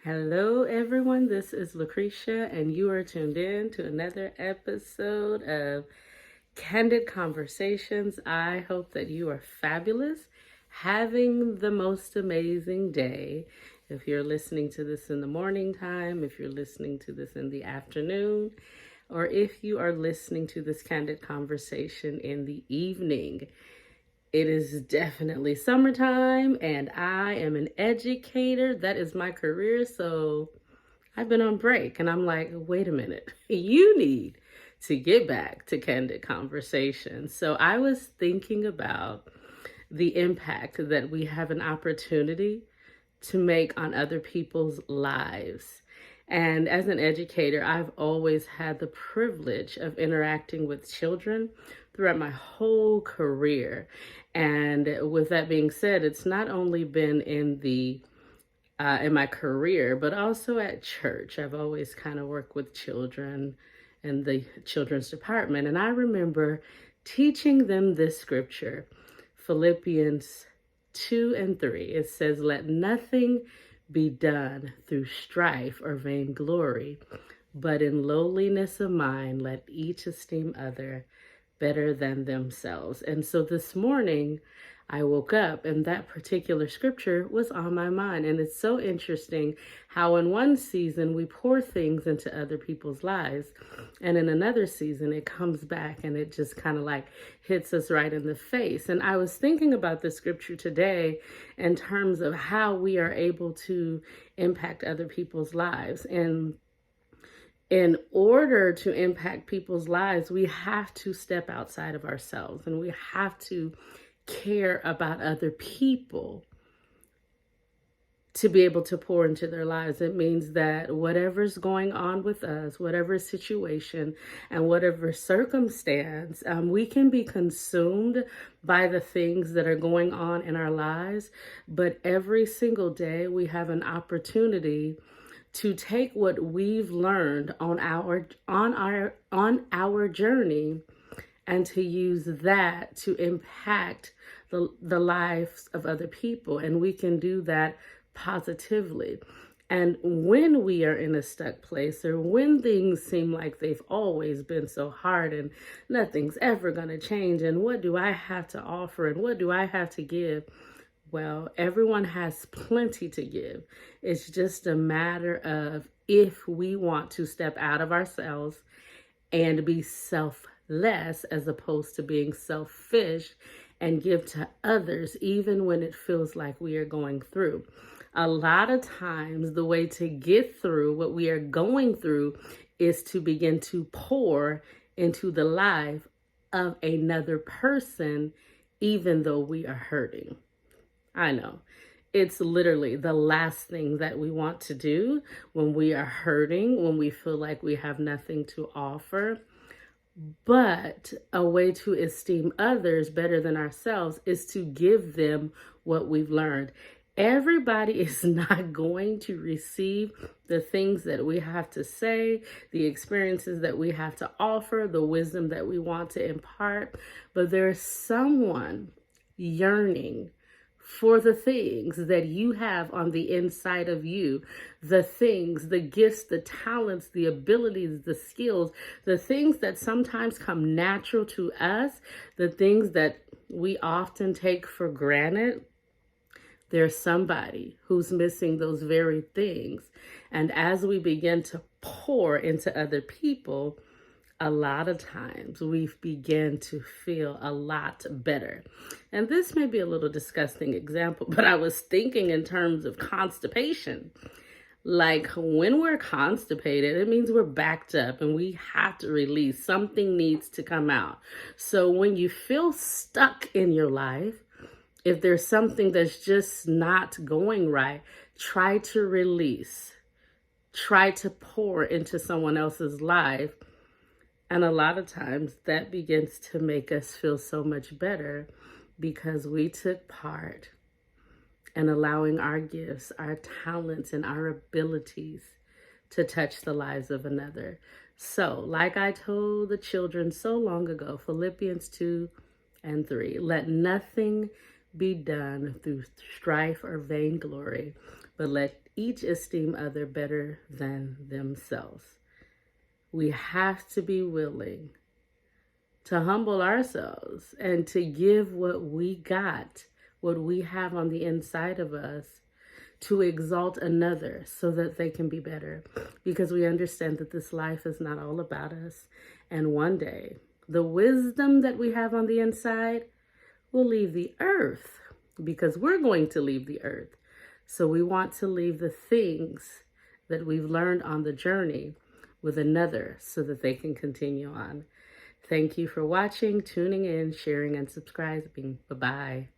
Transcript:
Hello, everyone. This is Lucretia, and you are tuned in to another episode of Candid Conversations. I hope that you are fabulous, having the most amazing day. If you're listening to this in the morning time, if you're listening to this in the afternoon, or if you are listening to this candid conversation in the evening. It is definitely summertime, and I am an educator. That is my career. So I've been on break, and I'm like, wait a minute, you need to get back to candid conversations. So I was thinking about the impact that we have an opportunity to make on other people's lives. And as an educator, I've always had the privilege of interacting with children throughout my whole career. And with that being said, it's not only been in my career, but also at church. I've always kind of worked with children in the children's department. And I remember teaching them this scripture, Philippians 2 and 3. It says, "Let nothing be done through strife or vainglory, but in lowliness of mind, let each esteem other better than themselves." And so this morning, I woke up and that particular scripture was on my mind. And it's so interesting how in one season we pour things into other people's lives. And in another season, it comes back and it just kind of like hits us right in the face. And I was thinking about the scripture today in terms of how we are able to impact other people's lives. And in order to impact people's lives, we have to step outside of ourselves and we have to care about other people to be able to pour into their lives. It means that whatever's going on with us, whatever situation and whatever circumstance, we can be consumed by the things that are going on in our lives. But every single day we have an opportunity to take what we've learned on our journey and to use that to impact the lives of other people. And we can do that positively. And when we are in a stuck place or when things seem like they've always been so hard and nothing's ever going to change, and what do I have to offer and what do I have to give? Well, everyone has plenty to give. It's just a matter of if we want to step out of ourselves and be selfless as opposed to being selfish and give to others even when it feels like we are going through. A lot of times the way to get through what we are going through is to begin to pour into the life of another person even though we are hurting. I know. It's literally the last thing that we want to do when we are hurting, when we feel like we have nothing to offer. But a way to esteem others better than ourselves is to give them what we've learned. Everybody is not going to receive the things that we have to say, the experiences that we have to offer, the wisdom that we want to impart. But there's someone yearning for the things that you have on the inside of you, the things, the gifts, the talents, the abilities, the skills, the things that sometimes come natural to us, the things that we often take for granted. There's somebody who's missing those very things. And as we begin to pour into other people, a lot of times we begin to feel a lot better. And this may be a little disgusting example, but I was thinking in terms of constipation. Like when we're constipated, it means we're backed up and we have to release. Something needs to come out. So when you feel stuck in your life, if there's something that's just not going right, try to release. Try to pour into someone else's life. And a lot of times that begins to make us feel so much better because we took part in allowing our gifts, our talents, and our abilities to touch the lives of another. So, like I told the children so long ago, Philippians 2 and 3, let nothing be done through strife or vainglory, but let each esteem other better than themselves. We have to be willing to humble ourselves and to give what we got, what we have on the inside of us, to exalt another so that they can be better. Because we understand that this life is not all about us. And one day, the wisdom that we have on the inside will leave the earth, because we're going to leave the earth. So we want to leave the things that we've learned on the journey with another so that they can continue on. Thank you for watching, tuning in, sharing, and subscribing. Bye-bye.